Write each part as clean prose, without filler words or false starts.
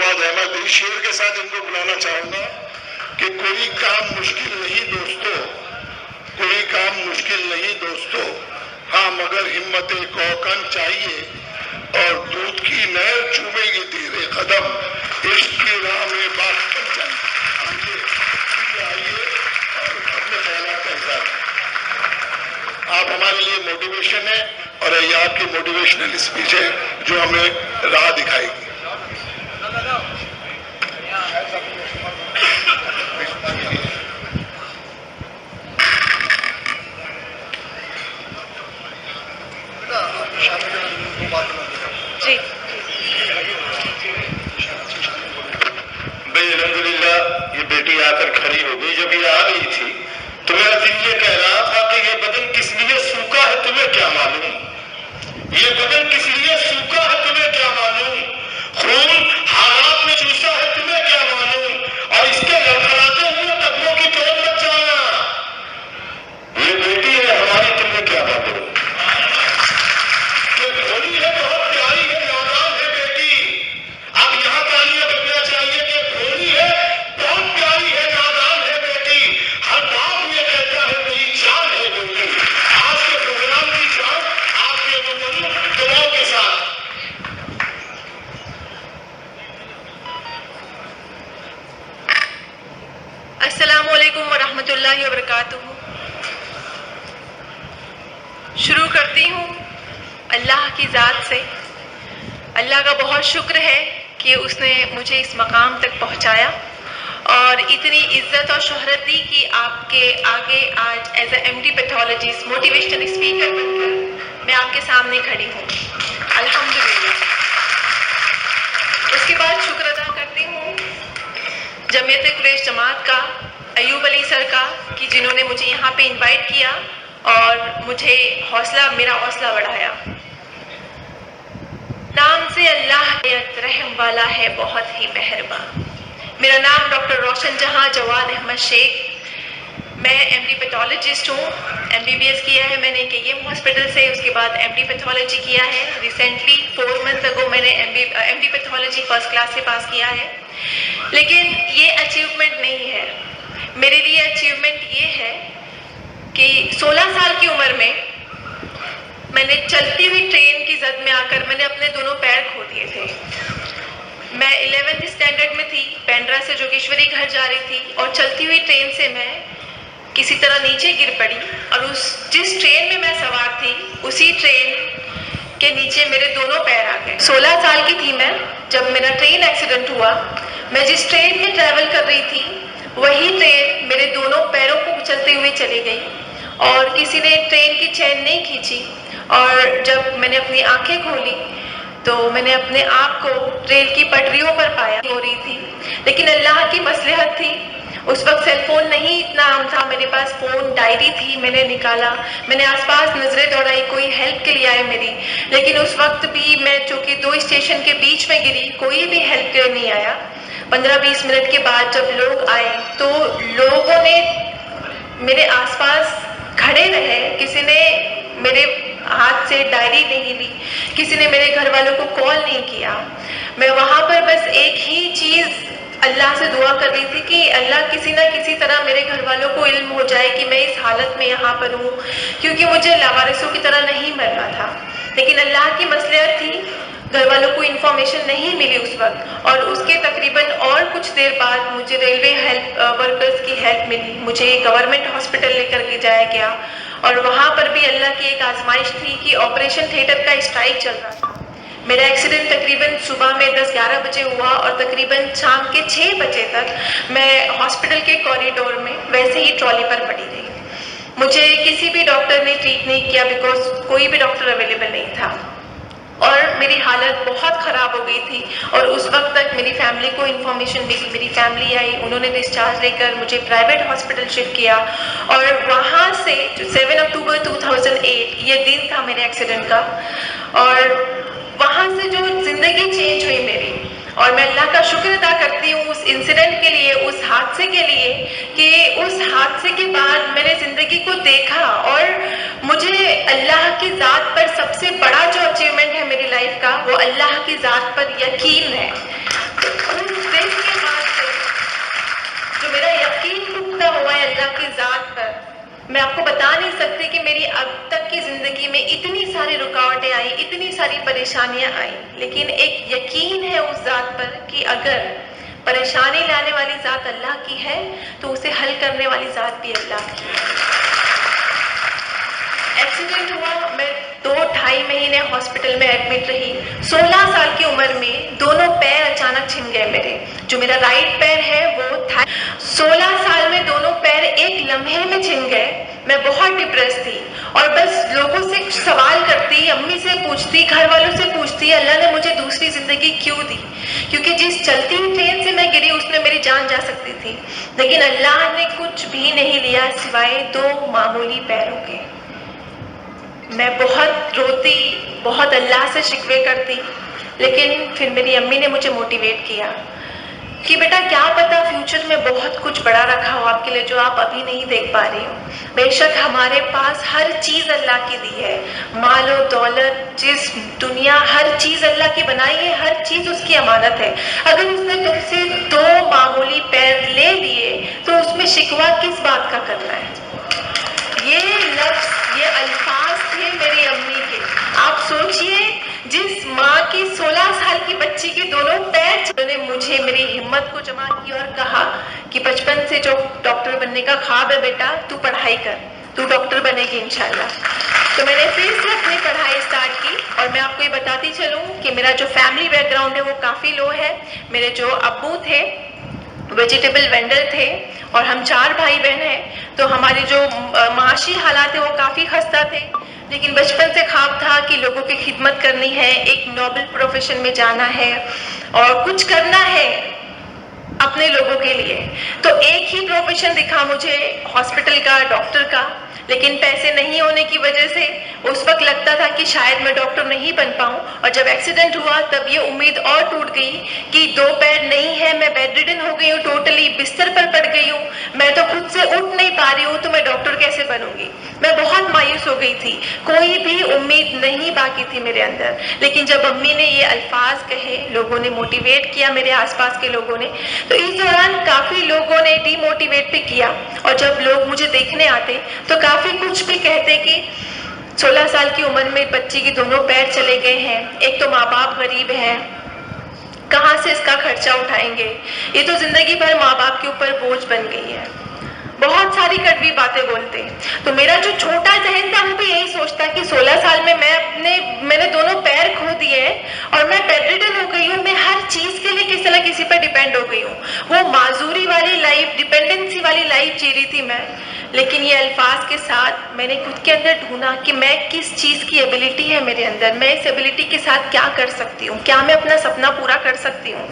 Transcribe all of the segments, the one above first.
फवाद अहमद, इस शेर के साथ इनको बुलाना चाहूंगा कि कोई काम मुश्किल नहीं दोस्तों, कोई काम मुश्किल नहीं दोस्तों, हाँ मगर हिम्मत कौकन चाहिए और दूध की नहर चूमेगी तेरे कदम, इश्क की राह में बात कर चाहिए। आइए और अपने ख्याल का इजहार। आप हमारे लिए मोटिवेशन है और ये आपकी मोटिवेशनल स्पीच है जो हमें राह दिखाएगी। जी भाई अल्हम्दुलिल्लाह ये बेटी आकर खड़ी हो गई। जब ये आ गई थी तो मेरा दिल ये कह रहा था कि ये बदन किस लिए सूखा है तुम्हें क्या मालूम, ये बदन किस लिए सूखा है तुम्हें क्या मालूम, खून हालात में चूसा है तुम्हें क्या मालूम, और इसके लड़खड़ाते हुए कदमों की तोड़ मत जाना, ये बेटी है हमारी तुम्हें क्या मालूम, ये भोली है बहुत प्यारी है नादान है बेटी। अब यहाँ तालियां बजना चाहिए कि भोली है बहुत प्यारी है नादान है बेटी, हर बाप ये कहता है मेरी जान है बेटी। आज के प्रोग्राम की जान आपके दुआओं के साथ। अस्सलामु अलैकुम वरहमतुल्लाहि वबरकातुहू। शुरू करती हूँ अल्लाह की ज़ात से। अल्लाह का बहुत शुक्र है कि उसने मुझे इस मकाम तक पहुँचाया और इतनी इज्जत और शोहरत दी कि आपके आगे आज as a MD pathologist motivational speaker बनकर मैं आपके सामने खड़ी हूँ, अल्हम्दुलिल्लाह। उसके बाद शुक्र अदा करती हूँ जमीयत कुरैश जमात का, अयूब अली सर का, कि जिन्होंने मुझे यहाँ पे इनवाइट किया और मुझे मेरा हौसला बढ़ाया। नाम से अल्लाह रहम वाला है बहुत ही मेहरबान। मेरा नाम डॉक्टर रोशन जहां जवाद अहमद शेख। मैं एमडी पैथोलॉजिस्ट हूँ। एमबीबीएस किया है मैंने केएम हॉस्पिटल से, उसके बाद एमडी पैथोलॉजी किया है। रिसेंटली 4 मंथ अगो मैंने एमडी पैथोलॉजी फर्स्ट क्लास से पास किया है। लेकिन ये अचीवमेंट नहीं है मेरे लिए। अचीवमेंट ये है कि 16 साल की उम्र में मैंने चलती हुई ट्रेन की जद में आकर मैंने अपने दोनों पैर खो दिए थे। मैं 11th स्टैंडर्ड में थी, पेंड्रा से जोगेश्वरी घर जा रही थी और चलती हुई ट्रेन से मैं किसी तरह नीचे गिर पड़ी और जिस ट्रेन में मैं सवार थी उसी ट्रेन के नीचे मेरे दोनों पैर आ गए। 16 साल की थी मैं जब मेरा ट्रेन एक्सीडेंट हुआ। मैं जिस ट्रेन में ट्रैवल कर रही थी वही ट्रेन मेरे दोनों पैरों को कुचलते हुए चली गई और किसी ने ट्रेन की चेन नहीं खींची। और जब मैंने अपनी आंखें खोली तो मैंने अपने आप को रेल की पटरियों पर पाया हो रही थी। लेकिन अल्लाह की मसलहत थी, उस वक्त सेलफोन नहीं इतना आम था, मेरे पास फ़ोन डायरी थी, मैंने निकाला, मैंने आसपास नज़रें दौड़ाई, कोई हेल्प के लिए आए मेरी। लेकिन उस वक्त भी मैं चूँकि 2 स्टेशन के बीच में गिरी, कोई भी हेल्प के लिए नहीं आया। 15-20 मिनट के बाद जब लोग आए तो लोगों ने मेरे आसपास खड़े रहे, किसी ने मेरे हाथ से डायरी नहीं ली, किसी ने मेरे घर वालों को कॉल नहीं किया। मैं वहाँ पर बस एक ही चीज़ अल्लाह से दुआ कर रही थी कि अल्लाह किसी ना किसी तरह मेरे घर वालों को इल्म हो जाए कि मैं इस हालत में यहाँ पर हूँ, क्योंकि मुझे लावारिसों की तरह नहीं मरना था। लेकिन अल्लाह की मसलहत थी, घर वालों को इन्फॉर्मेशन नहीं मिली उस वक्त और उसके तकरीबन और कुछ देर बाद मुझे रेलवे हेल्प वर्कर्स की हेल्प मिली। मुझे गवर्नमेंट हॉस्पिटल लेकर के जाया गया और वहाँ पर भी अल्लाह की एक आजमाइश थी कि ऑपरेशन थिएटर का स्ट्राइक चल रहा था। मेरा एक्सीडेंट तकरीबन सुबह में 10-11 बजे हुआ और तकरीबन शाम के 6 बजे तक मैं हॉस्पिटल के कॉरिडोर में वैसे ही ट्रॉली पर पड़ी रही। मुझे किसी भी डॉक्टर ने ट्रीट नहीं किया बिकॉज कोई भी डॉक्टर अवेलेबल नहीं था और मेरी हालत बहुत ख़राब हो गई थी। और उस वक्त तक मेरी फैमिली को इन्फॉर्मेशन मिली, मेरी फैमिली आई, उन्होंने डिस्चार्ज लेकर मुझे प्राइवेट हॉस्पिटल शिफ्ट किया और वहाँ से 7 अक्टूबर 2008 ये दिन था मेरे एक्सीडेंट का और वहाँ से जो ज़िंदगी चेंज हुई मेरी। और मैं अल्लाह का शुक्र अदा करती हूँ उस इंसिडेंट के लिए, उस हादसे के लिए कि उस हादसे के बाद मैंने ज़िंदगी को देखा और मुझे अल्लाह की ज़ात पर सबसे बड़ा जो अचीवमेंट है मेरी लाइफ का वो अल्लाह की ज़ात पर यकीन है। मैं आपको बता नहीं सकती कि मेरी अब तक की ज़िंदगी में इतनी सारी रुकावटें आई, इतनी सारी परेशानियां आई, लेकिन एक यकीन है उस ज़ात पर कि अगर परेशानी लाने वाली ज़ात अल्लाह की है तो उसे हल करने वाली ज़ात भी अल्लाह की है। एक्सीडेंट हुआ, मैं 2-2.5 महीने हॉस्पिटल में एडमिट रही। 16 साल की उम्र में दोनों पैर अचानक छिन गए मेरे। जो मेरा राइट पैर है वो था, 16 साल में दोनों पैर एक लम्हे में छिन गए। मैं बहुत डिप्रेस थी और बस लोगों से सवाल करती, अम्मी से पूछती, घर वालों से पूछती, अल्लाह ने मुझे दूसरी जिंदगी क्यों दी, क्योंकि जिस चलती ट्रेन से मैं गिरी उसमें मेरी जान जा सकती थी, लेकिन अल्लाह ने कुछ भी नहीं लिया सिवाय 2 मामूली पैरों के। मैं बहुत रोती, बहुत अल्लाह से शिकवे करती, लेकिन फिर मेरी अम्मी ने मुझे मोटिवेट किया कि बेटा क्या पता फ्यूचर में बहुत कुछ बड़ा रखा हो आपके लिए जो आप अभी नहीं देख पा रही हो। बेशक हमारे पास हर चीज़ अल्लाह की दी है, माल और दौलत, जिस दुनिया, हर चीज़ अल्लाह की बनाई है, हर चीज़ उसकी अमानत है। अगर उसने तुमसे 2 मामूली पैर ले लिए तो उसमें शिकवा किस बात का करना है। ये लफ्ज़, ये अल्फाज थे मेरी अम्मी के। आप सोचिए, जिस माँ की 16 साल की बच्ची के दोनों पैर, ने मुझे मेरी हिम्मत को जमा की और कहा कि बचपन से जो डॉक्टर बनने का ख्वाब है बेटा, तू पढ़ाई कर, तू डॉक्टर बनेगी इंशाल्लाह। तो मैंने फिर से अपनी पढ़ाई स्टार्ट की और मैं आपको ये बताती चलूँ कि मेरा जो फैमिली बैकग्राउंड है वो काफ़ी लो है। मेरे जो अब्बू थे वेजिटेबल वेंडर थे और हम 4 भाई बहन हैं, तो हमारे जो माशी हालात है वो काफ़ी खस्ता थे, लेकिन बचपन से ख्वाब था कि लोगों की खिदमत करनी है, एक नोबल प्रोफेशन में जाना है और कुछ करना है अपने लोगों के लिए। तो एक ही प्रोफेशन दिखा मुझे, हॉस्पिटल का, डॉक्टर का, लेकिन पैसे नहीं होने की वजह से उस वक्त लगता था कि शायद मैं डॉक्टर नहीं बन पाऊँ। और जब एक्सीडेंट हुआ तब ये उम्मीद और टूट गई कि 2 पैर नहीं है, मैं बेडरिडन हो गई हूँ, टोटली बिस्तर पर पड़ गई हूँ, मैं तो खुद से उठ नहीं पा रही हूँ, तो मैं डॉक्टर कैसे बनूंगी। मैं बहुत मायूस हो गई थी, कोई भी उम्मीद नहीं बाकी थी मेरे अंदर। लेकिन जब अम्मी ने ये अल्फाज कहे, लोगों ने मोटिवेट किया, मेरे आसपास के लोगों ने, तो इस दौरान काफ़ी लोगों ने डीमोटिवेट भी किया। और जब लोग मुझे देखने आते तो काफ़ी कुछ भी कहते कि 16 साल की उम्र में बच्ची की दोनों पैर चले गए हैं, एक तो माँ बाप गरीब हैं, कहाँ से इसका खर्चा उठाएंगे, ये तो जिंदगी भर माँ बाप के ऊपर बोझ बन गई है। बहुत सारी कड़वी बातें बोलते। तो मेरा जो छोटा जहन था वो भी यही सोचता कि 16 साल में मैंने दोनों पैर खो दिए और मैं बेडरिडन हो गई हूँ, मैं हर चीज़ के लिए किसी न किसी पर डिपेंड हो गई हूँ। वो माजूरी वाली लाइफ, डिपेंडेंसी वाली लाइफ जी रही थी मैं। लेकिन ये अल्फाज के साथ मैंने खुद के अंदर ढूंढा कि मैं किस चीज़ की एबिलिटी है मेरे अंदर, मैं इस एबिलिटी के साथ क्या कर सकती हूँ, क्या मैं अपना सपना पूरा कर सकती हूँ।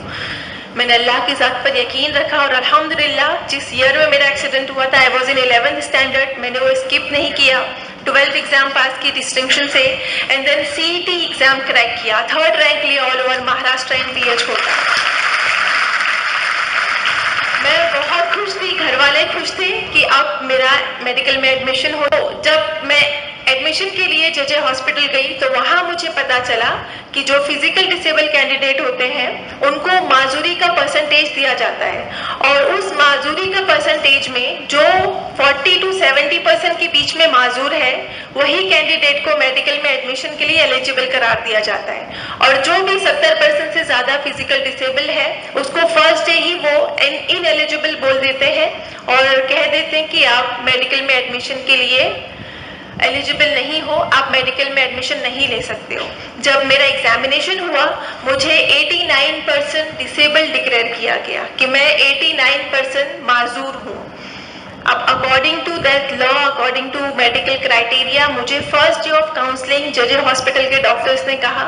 मैंने अल्लाह की ज़ात पर यकीन रखा और अल्हम्दुलिल्लाह जिस ईयर में मेरा एक्सीडेंट हुआ था, I was in 11th standard, मैंने वो स्किप नहीं किया। 12th एग्जाम पास की डिस्टिंक्शन से, and then CET exam crack किया, 3rd रैंक लिया all over Maharashtra in PH quota. मैं बहुत खुश थी, घर वाले खुश थे कि अब मेरा मेडिकल में एडमिशन हो। जब मैं एडमिशन के लिए JJ हॉस्पिटल गई तो वहाँ मुझे पता चला कि जो फिजिकल डिसेबल कैंडिडेट होते हैं उनको माजूरी का परसेंटेज दिया जाता है, और उस माजूरी का परसेंटेज में जो 40 to 70% के बीच में माजूर है वही कैंडिडेट को मेडिकल में एडमिशन के लिए एलिजिबल करार दिया जाता है। और जो भी 70% से ज़्यादा फिजिकल डिसेबल है उसको फर्स्ट डे ही वो इनएलिजिबल बोल देते हैं और कह देते हैं कि आप मेडिकल में एडमिशन के लिए एलिजिबल नहीं हो, आप मेडिकल में एडमिशन नहीं ले सकते हो। जब मेरा एग्जामिनेशन हुआ मुझे 89% डिसेबल डिक्लेयर किया गया कि मैं 89% माजूर हूँ। अब according to that law, according to medical criteria, मुझे first day of counselling JJ hospital के डॉक्टर्स ने कहा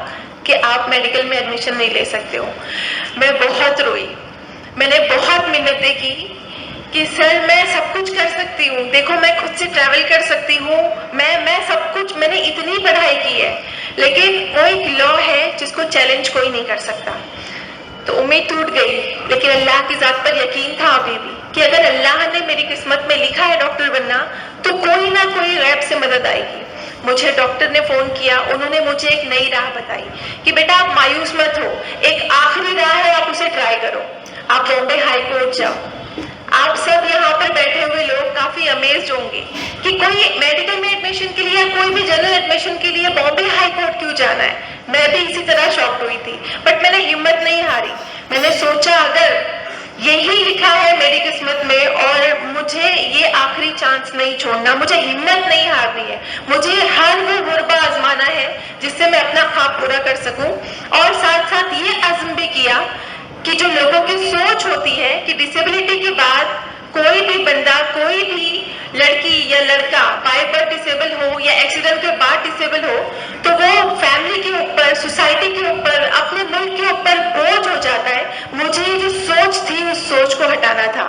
कि आप मेडिकल में एडमिशन नहीं ले सकते हो। मैं बहुत रोई, मैंने बहुत मिन्नतें की कि सर मैं सब कुछ कर सकती हूँ, देखो मैं खुद से ट्रैवल कर सकती हूँ, मैं सब कुछ, मैंने इतनी पढ़ाई की है, लेकिन वो एक लॉ है जिसको चैलेंज कोई नहीं कर सकता। तो उम्मीद टूट गई, लेकिन अल्लाह की ज़ात पर यकीन था अभी भी कि अगर अल्लाह ने मेरी किस्मत में लिखा है डॉक्टर बनना तो कोई ना कोई गैब से मदद आएगी। मुझे डॉक्टर ने फ़ोन किया, उन्होंने मुझे एक नई राह बताई कि बेटा आप मायूस मत हो, एक आखिरी राह है, आप उसे ट्राई करो, आप बॉम्बे हाई कोर्ट जाओ, आप सब यहाँ पर बैठे हुए लोग काफी अमेज्ड होंगे कि कोई मेडिकल में एडमिशन के लिए या कोई भी जनरल एडमिशन के लिए बॉम्बे हाई कोर्ट क्यों जाना है। मैं भी इसी तरह शॉक्ड हुई थी, बट मैंने हिम्मत नहीं हारी। मैंने सोचा अगर यही लिखा है मेरी किस्मत में और मुझे ये आखिरी चांस नहीं छोड़ना, मुझे हिम्मत नहीं हारनी है, मुझे हर वो मुरबा आजमाना है जिससे मैं अपना ख्वाब पूरा कर सकूं। और साथ साथ ये अज़्म भी किया कि जो लोगों की सोच होती है कि डिसेबिलिटी के बाद कोई भी बंदा, कोई भी लड़की या लड़का बाय बर्थ डिसेबल हो या एक्सीडेंट के बाद डिसेबल हो तो वो फैमिली के ऊपर, सोसाइटी के ऊपर, अपने मुल्क के ऊपर बोझ हो जाता है। मुझे जो सोच थी उस सोच को हटाना था।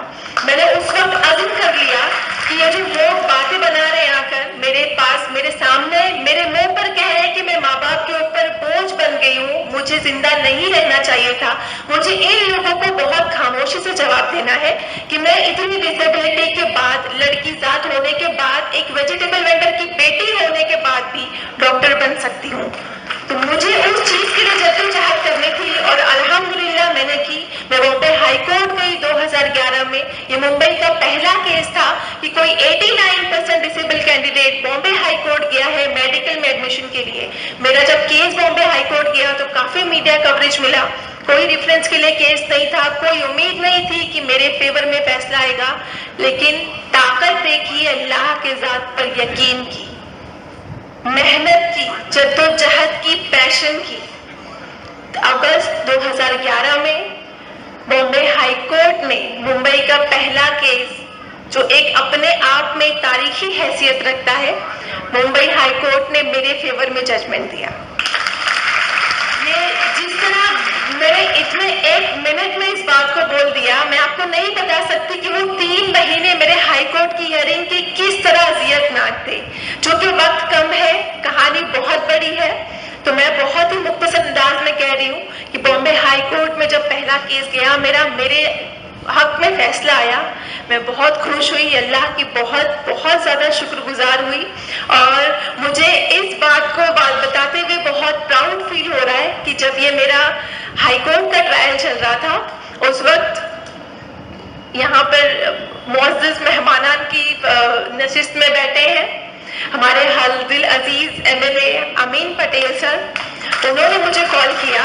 मैंने उस वक्त अज़्म कर लिया कि ये जो लोग बातें बना रहे हैं आकर मेरे पास, मेरे सामने, मेरे मुंह पर कह रहे हैं कि मैं माँ बाप के ऊपर बोझ बन गई हूँ, मुझे जिंदा नहीं रहना चाहिए था। मुझे इन लोगों को बहुत खामोशी से जवाब देना है कि मैं इतनी डिसेबिलिटी के बाद, लड़की जात होने के बाद, एक वेजिटेबल वेंडर की बेटी होने के बाद भी डॉक्टर बन सकती हूँ। तो मुझे उस चीज के लिए जद्दोजहद करनी थी और अल्हम्दुलिल्लाह मैंने की। मैं बॉम्बे हाई कोर्ट गई 2011 में। ये मुंबई का पहला केस था कि कोई 89% disable candidate Bombay high court गया है मेडिकल में एडमिशन के लिए। मेरा जब केस बॉम्बे हाई कोर्ट गया तो काफी मीडिया कवरेज मिला। कोई रेफरेंस के लिए केस नहीं था, कोई उम्मीद नहीं थी कि मेरे फेवर में फैसला आएगा, लेकिन ताकत देखी, अल्लाह के जात पर यकीन की, मेहनत की, जद्दोजहद की, पैशन की। अगस्त 2011 में बॉम्बे हाई कोर्ट ने मुंबई का पहला केस, जो एक अपने आप में तारीखी हैसियत रखता है, मुंबई हाई कोर्ट ने मेरे फेवर में जजमेंट दिया। ये जिस तरह मैंने इतने 1 मिनट में इस बात को बोल दिया, मैं आपको नहीं बता सकती कि वो 3 महीने मेरे हाई कोर्ट की हियरिंग की किस तरह अजियतनाक थे। चूंकि वक्त कम है, कहानी बहुत बड़ी है, तो मैं बहुत ही मुख्तसर अंदाज में कह रही हूँ कि बॉम्बे हाई कोर्ट में जब पहला केस गया, मेरे हक में फैसला आया, मैं बहुत खुश हुई, अल्लाह की बहुत बहुत ज़्यादा शुक्रगुजार हुई। और मुझे इस बात को बताते हुए बहुत प्राउड फील हो रहा है कि जब ये मेरा हाई कोर्ट का ट्रायल चल रहा था, उस वक्त यहाँ पर मुअज़्ज़ज़ मेहमानान की नशिस्त में बैठे हैं हमारे दिल अजीज MLA अमीन पटेल सर। उन्होंने मुझे कॉल किया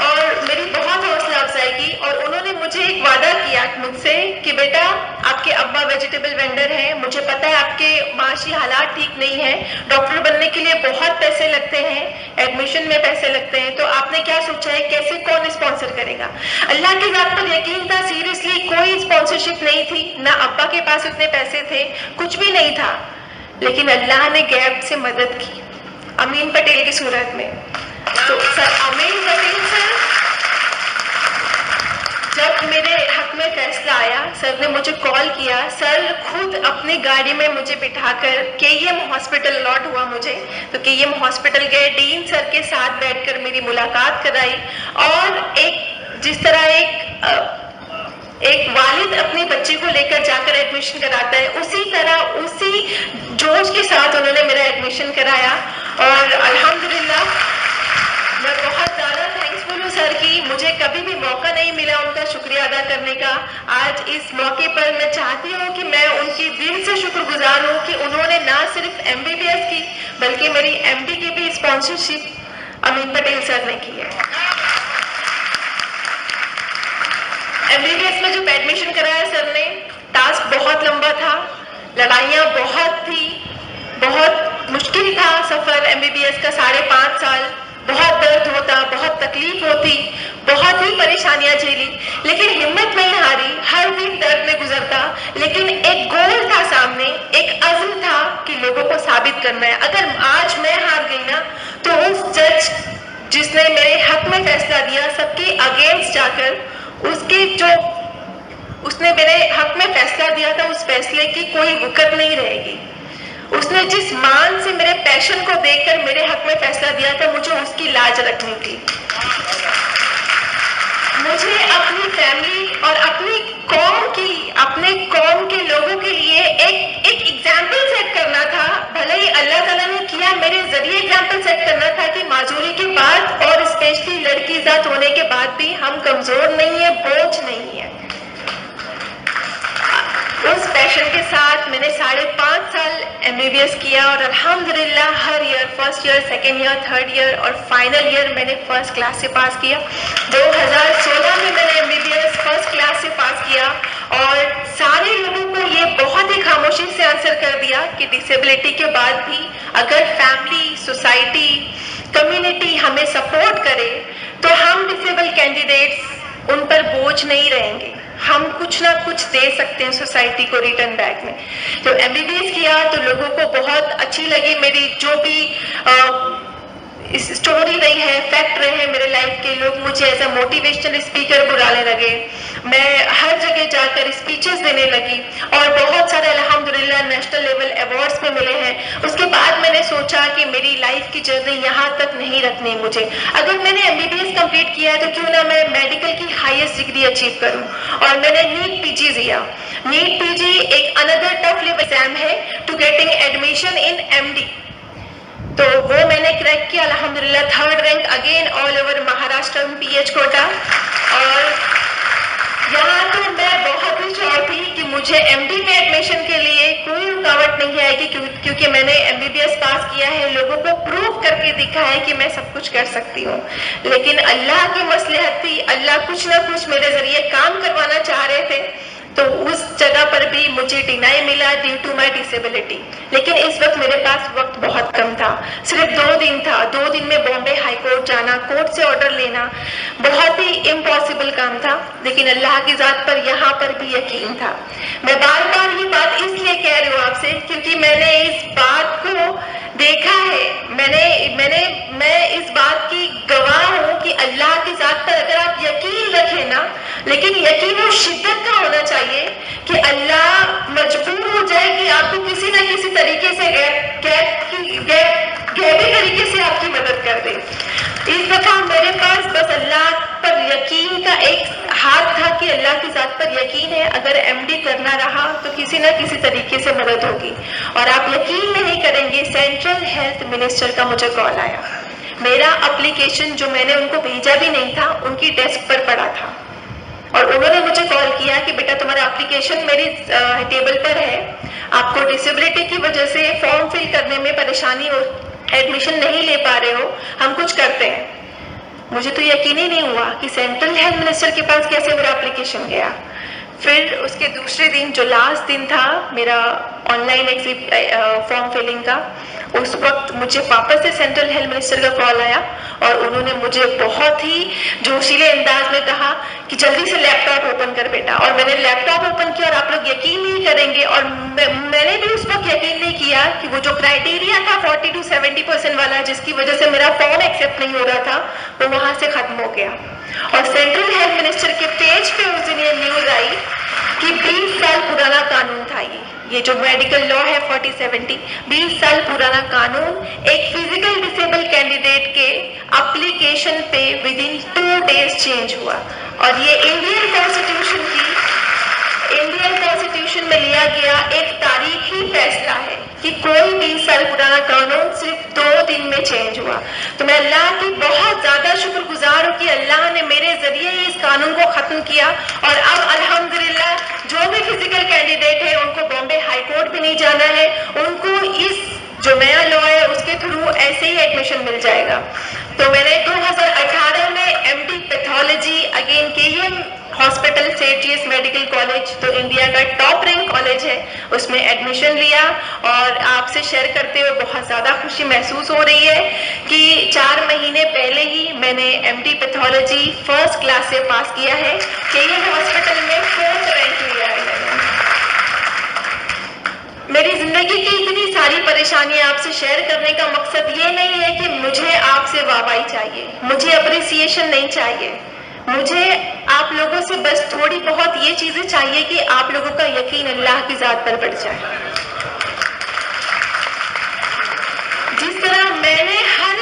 और मेरी बहुत हौसला अफजाई की और उन्होंने मुझे एक वादा किया मुझसे कि बेटा, आपके अब्बा वेजिटेबल वेंडर हैं, मुझे पता है आपके माशी हालात ठीक नहीं है, डॉक्टर बनने के लिए बहुत पैसे लगते हैं, एडमिशन में पैसे लगते हैं, तो आपने क्या सोचा है, कैसे, कौन स्पॉन्सर करेगा। अल्लाह की जात पर यकीन था, सीरियसली कोई स्पॉन्सरशिप नहीं थी, ना अब्बा के पास उतने पैसे थे, कुछ भी नहीं था, लेकिन अल्लाह ने गैब से मदद की अमीन पटेल की सूरत में। तो सर अमीन पटेल सर, जब मेरे हक में फैसला आया, सर ने मुझे कॉल किया, सर खुद अपनी गाड़ी में मुझे बिठाकर KEM हॉस्पिटल अलॉट हुआ मुझे, तो KEM हॉस्पिटल गए, डीन सर के साथ बैठकर मेरी मुलाकात कराई और एक जिस तरह एक वालिद अपनी बच्ची को लेकर जाकर एडमिशन कराता है, उसी तरह, उसी जोश के साथ उन्होंने मेरा एडमिशन कराया। और अल्हम्दुलिल्लाह मैं बहुत ज़्यादा थैंक्सफुल हूँ सर की, मुझे कभी भी मौका नहीं मिला उनका शुक्रिया अदा करने का। आज इस मौके पर मैं चाहती हूँ कि मैं उनकी दिल से शुक्रगुजार हूँ कि उन्होंने ना सिर्फ MBBS की बल्कि मेरी MD की भी स्पॉन्सरशिप अमीन पटेल सर ने की है। MBBS में जब एडमिशन कराया सर ने, टास्क बहुत लंबा था, लड़ाइयाँ बहुत थी, बहुत मुश्किल था सफ़र MBBS का 5.5 साल, बहुत दर्द होता, बहुत तकलीफ होती, बहुत ही परेशानियां झेली, लेकिन हिम्मत नहीं हारी, हर दिन दर्द में गुजरता, लेकिन एक गोल था सामने, एक अज़्म था कि लोगों को साबित करना है। अगर आज मैं हार गई ना, तो उस जज जिसने मेरे हक में फैसला दिया, सबके अगेंस्ट जाकर उसने मेरे हक में फैसला दिया था, उस फैसले की कोई वक़्त नहीं रहेगी। उसने जिस मान से मेरे पैशन को देखकर मेरे हक में फैसला दिया था, मुझे उसकी लाज रखनी थी। मुझे अपनी फैमिली और अपनी कौम के लोगों के लिए एक एग्जाम्पल सेट करना था। भले ही अल्लाह ताला ने किया, मेरे जरिए एग्जाम्पल सेट करना था कि माजूरी के बाद और स्पेशली लड़की जात होने के बाद भी हम कमजोर नहीं है, बोझ नहीं है। 5.5 साल MBBS किया और अल्हम्दुलिल्लाह हर year, first year, second year, third year और फाइनल ईयर मैंने फर्स्ट क्लास से पास किया। 2016 में मैंने MBBS फर्स्ट क्लास से पास किया और सारे लोगों को ये बहुत ही खामोशी से आंसर कर दिया कि डिसेबिलिटी के बाद भी अगर फैमिली, सोसाइटी, कम्युनिटी हमें सपोर्ट करे तो हम डिसेबल कैंडिडेट्स उन पर बोझ नहीं रहेंगे, हम कुछ ना कुछ दे सकते हैं सोसाइटी को रिटर्न बैक में। तो MBBS किया तो लोगों को बहुत अच्छी लगी मेरी जो भी इस स्टोरी रही है, फैक्ट रहे हैं मेरे लाइफ के। लोग मुझे एज अ मोटिवेशनल स्पीकर बुलाने लगे, मैं हर जगह जाकर स्पीचेस देने लगी और बहुत सारे अल्हम्दुलिल्लाह नेशनल लेवल अवार्ड्स में मिले हैं। उसके बाद मैंने सोचा कि मेरी लाइफ की जर्नी यहाँ तक नहीं रखनी मुझे, अगर मैंने MBBS कंप्लीट किया है तो क्यों ना मैं मेडिकल की हाईएस्ट डिग्री अचीव करूँ। और मैंने नीट PG दिया। नीट PG एक अनदर टफ लेवल एग्जाम है to getting admission in MD, तो वो मैंने क्रैक किया अल्हम्दुलिल्लाह, third rank again all over Maharashtra PH quota. और यहाँ तो मैं बहुत ही श्योर थी कि मुझे MD में एडमिशन के लिए कोई रुकावट नहीं आएगी क्योंकि मैंने MBBS पास किया है, लोगों को प्रूव करके दिखा है कि मैं सब कुछ कर सकती हूँ। लेकिन अल्लाह की मसलहत थी, अल्लाह कुछ ना कुछ मेरे जरिए काम करवाना चाह रहे थे, तो उस जगह पर भी मुझे डिनाई मिला ड्यू टू माई डिसेबिलिटी। लेकिन इस वक्त मेरे पास वक्त बहुत कम था, सिर्फ 2 दिन था। 2 दिन में बॉम्बे हाई कोर्ट जाना, कोर्ट से ऑर्डर लेना बहुत ही इम्पॉसिबल काम था, लेकिन अल्लाह की जात पर यहाँ पर भी यकीन था। मैं बार बार ये बात इसलिए कह रही हूँ आपसे क्योंकि मैंने इस बात को देखा है, मैं इस बात की गवाह हूँ कि अल्लाह की जात पर अगर आप यकीन रखें ना, लेकिन यकीन और शिद्दत का होना चाहिए कि अल्लाह मजबूर हो जाए कि आपको किसी न किसी तरीके से गैबी तरीके से आपकी मदद कर दे। इस दफा मेरे पास बस अल्लाह पर यकीन का एक हाथ था कि अल्लाह की जात पर यकीन है, अगर MD करना रहा तो किसी न किसी तरीके से मदद होगी। और आप यकीन नहीं करेंगे, सेंट्रल हेल्थ मिनिस्टर का मुझे कॉल आया। मेरा एप्लीकेशन जो मैंने उनको भेजा भी नहीं था, उनकी डेस्क पर पड़ा था और उन्होंने मुझे कॉल किया कि बेटा तुम्हारा एप्लीकेशन मेरी टेबल पर है, आपको डिसेबिलिटी की वजह से फॉर्म फिल करने में परेशानी हो, एडमिशन नहीं ले पा रहे हो, हम कुछ करते हैं। मुझे तो यकीन ही नहीं हुआ कि सेंट्रल हेल्थ मिनिस्टर के पास कैसे मेरा एप्लीकेशन गया। फिर उसके दूसरे दिन जो लास्ट दिन था मेरा ऑनलाइन फॉर्म फिलिंग का, उस वक्त मुझे वापस से सेंट्रल हेल्थ मिनिस्टर का कॉल आया और उन्होंने मुझे बहुत ही जोशीले अंदाज में कहा कि जल्दी से लैपटॉप ओपन कर बेटा। और मैंने लैपटॉप ओपन किया और आप लोग यकीन नहीं करेंगे, और मैंने भी उस वक्त यकीन नहीं किया कि वो जो क्राइटेरिया था 40 to 70% वाला, जिसकी वजह से मेरा फॉर्म एक्सेप्ट नहीं हो रहा था, वो वहां से खत्म हो गया। और सेंट्रल हेल्थ मिनिस्टर के पेज पे उस दिन ये न्यूज आई कि 20 साल पुराना कानून था ये जो मेडिकल लॉ है 4070, 20 साल पुराना कानून एक फिजिकल डिसेबल कैंडिडेट के एप्लीकेशन पे विद इन 2 days चेंज हुआ। और ये इंडियन कॉन्स्टिट्यूशन में लिया गया एक तारीखी फैसला है कि कोई 20 साल पुराना कानून सिर्फ 2 दिन में चेंज हुआ। तो मैं अल्लाह की बहुत ज्यादा शुक्रगुजार हूँ कि अल्लाह ने मेरे जरिए इस कानून को खत्म किया। और अब अल्हम्दुलिल्लाह जो भी फिजिकल कैंडिडेट है उनको बॉम्बे हाई कोर्ट भी नहीं जाना है, उनको इस जो नया लॉ है उसके थ्रू ऐसे ही एडमिशन मिल जाएगा। तो मैंने 2018 में MD pathology again KEM hospital Saint James medical college, तो इंडिया का टॉप रैंक कॉलेज है, उसमें एडमिशन लिया। और आपसे शेयर करते हुए बहुत ज़्यादा खुशी महसूस हो रही है कि 4 महीने पहले ही मैंने MD पैथोलॉजी फर्स्ट क्लास से पास किया है, KEM हॉस्पिटल में 4th रैंक लिया है मैंने। मेरी जिंदगी की इतनी सारी परेशानियां आपसे शेयर करने का मकसद ये नहीं है कि मुझे आपसे वाहवाही चाहिए, मुझे अप्रिसिएशन नहीं चाहिए, मुझे आप लोगों से बस थोड़ी बहुत ये चीजें चाहिए कि आप लोगों का यकीन अल्लाह की जात पर बढ़ जाए। जिस तरह मैंने हर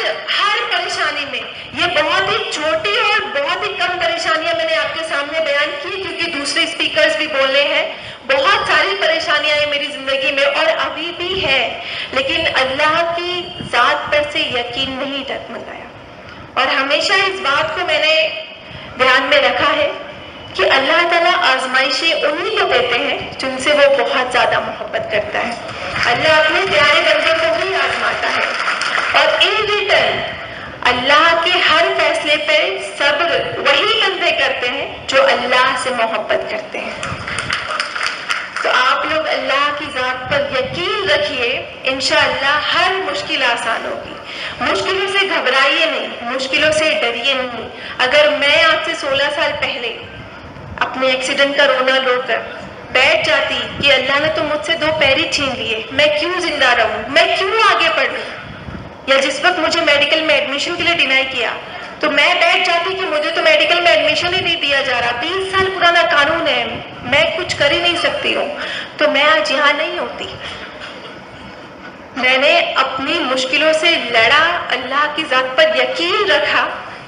परेशानी में, ये बहुत ही छोटी और बहुत ही कम परेशानियां मैंने आपके सामने बयान की क्योंकि दूसरे स्पीकर्स भी बोले हैं, बहुत सारी परेशानियां हैं मेरी जिंदगी में और अभी भी है, लेकिन अल्लाह की जात पर से यकीन नहीं डगमगाया। और हमेशा इस बात को मैंने ध्यान में रखा है कि अल्लाह ताला आजमाइशें उन्हीं को देते हैं जिनसे वो बहुत ज़्यादा मोहब्बत करता है। अल्लाह अपने प्यारे बंदे को ही आजमाता है और इन रिटर्न अल्लाह के हर फैसले पे सब्र वही बंदे करते हैं जो अल्लाह से मोहब्बत करते हैं। तो आप लोग अल्लाह की ज़ात पर यकीन रखिए, इंशाअल्लाह हर मुश्किल आसान होगी। मुश्किलों से घबराइए नहीं, मुश्किलों से डरिए नहीं। अगर मैं आज से 16 साल पहले अपने एक्सीडेंट का रोना रोकर बैठ जाती कि अल्लाह ने तो मुझसे 2 पैर ही छीन लिए, मैं क्यों जिंदा रहूं, मैं क्यों आगे बढ़ूं, या जिस वक्त मुझे मेडिकल में एडमिशन के लिए डिनाई किया तो मैं बैठ जाती कि मुझे तो मेडिकल में एडमिशन ही नहीं दिया जा रहा, 20 साल पुराना कानून है, मैं कुछ कर ही नहीं सकती हूँ, तो मैं आज यहाँ नहीं होती। मैंने अपनी मुश्किलों से लड़ा, अल्लाह की ज़ात पर यकीन रखा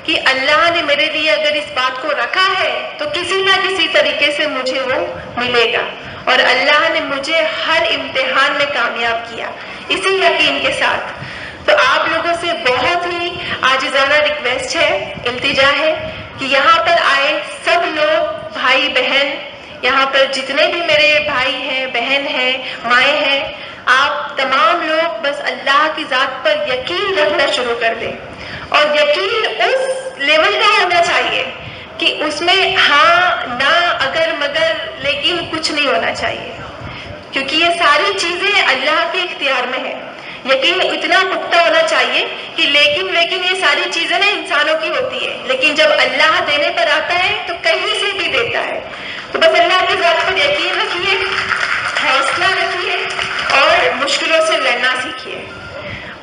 कि अल्लाह ने मेरे लिए अगर इस बात को रखा है तो किसी ना किसी तरीके से मुझे वो मिलेगा, और अल्लाह ने मुझे हर इम्तिहान में कामयाब किया इसी यकीन के साथ। तो आप लोगों से बहुत ही आजिज़ाना रिक्वेस्ट है, इल्तिजा है कि यहाँ पर आए सब लोग, भाई बहन, यहाँ पर जितने भी मेरे भाई हैं, बहन हैं, माएँ हैं, आप तमाम लोग बस अल्लाह की ज़ात पर यकीन रखना शुरू कर दें, और यकीन उस लेवल का होना चाहिए कि उसमें हाँ ना अगर मगर लेकिन कुछ नहीं होना चाहिए, क्योंकि ये सारी चीज़ें अल्लाह के इख्तियार में है। यकीन इतना पुख्ता होना चाहिए कि लेकिन ये सारी चीजें ना इंसानों की होती है, लेकिन जब अल्लाह देने पर आता है तो कहीं से भी देता है। तो बस अल्लाह की ज़ात पर यकीन रखिए, हौसला रखिए और मुश्किलों से लड़ना सीखिए।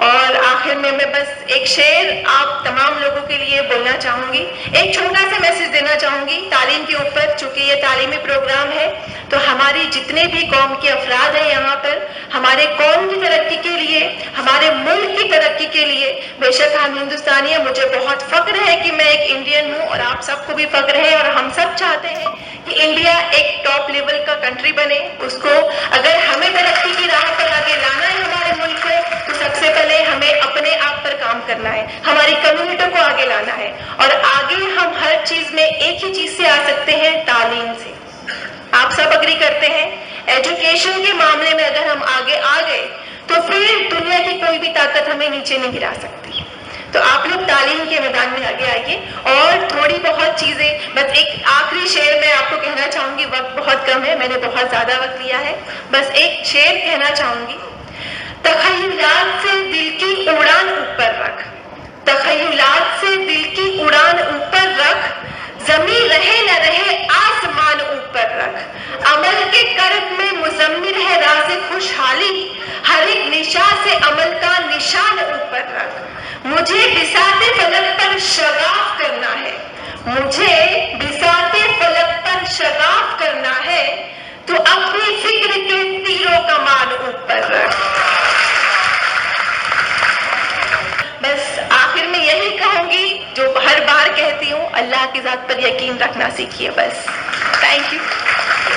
और आखिर में मैं बस एक शेर आप तमाम लोगों के लिए बोलना चाहूँगी, एक छोटा सा मैसेज देना चाहूँगी तालीम के ऊपर। चूँकि ये तालीमी प्रोग्राम है तो हमारी जितने भी कौम के अफराद हैं यहाँ पर, हमारे कौम की तरक्की के लिए, हमारे मुल्क की तरक्की के लिए, बेशक हम हिंदुस्तानी हैं, मुझे बहुत फ़ख्र है कि मैं एक इंडियन हूँ और आप सबको भी फ़ख्र है, और हम सब चाहते हैं कि इंडिया एक टॉप लेवल का कंट्री बने। उसको अगर हमें तरक्की की राह पर आगे लाना है हमारे मुल्क को, तो सबसे पहले हमें अपने आप पर काम करना है, हमारी कम्युनिटी को आगे लाना है, और आगे हम हर चीज़ में एक ही चीज़ से आ सकते हैं, तालीम से। आप सब अग्री करते हैं, एजुकेशन के मामले में अगर हम आगे आ गए तो फिर दुनिया की कोई भी ताकत हमें नीचे नहीं गिरा सकती। तो आप लोग तालीम के मैदान में आगे आइए। और थोड़ी बहुत चीज़ें, बस एक आखिरी शेर मैं आपको कहना चाहूँगी, वक्त बहुत कम है, मैंने बहुत ज़्यादा वक्त लिया है, बस एक शेर कहना चाहूँगी। तख़य्युलात से दिल की उड़ान ऊपर रख, तख़य्युलात से दिल की उड़ान ऊपर रख, ज़मीन रहे न रहे आसमान ऊपर रख, अमल के कर्ब में मुज़म्मिल है राज़ खुशहाली, हर एक निशा से अमल का निशान ऊपर रख। मुझे बिसाते फलक पर शगाफ करना है, मुझे बिसाते फलक पर शगाफ करना है, तो अपनी फिक्र के तीरों का मान ऊपर रख। बस आखिर में यही कहूंगी जो हर बार कहती हूँ, अल्लाह की ज़ात पर यकीन रखना सीखिए बस। Thank you.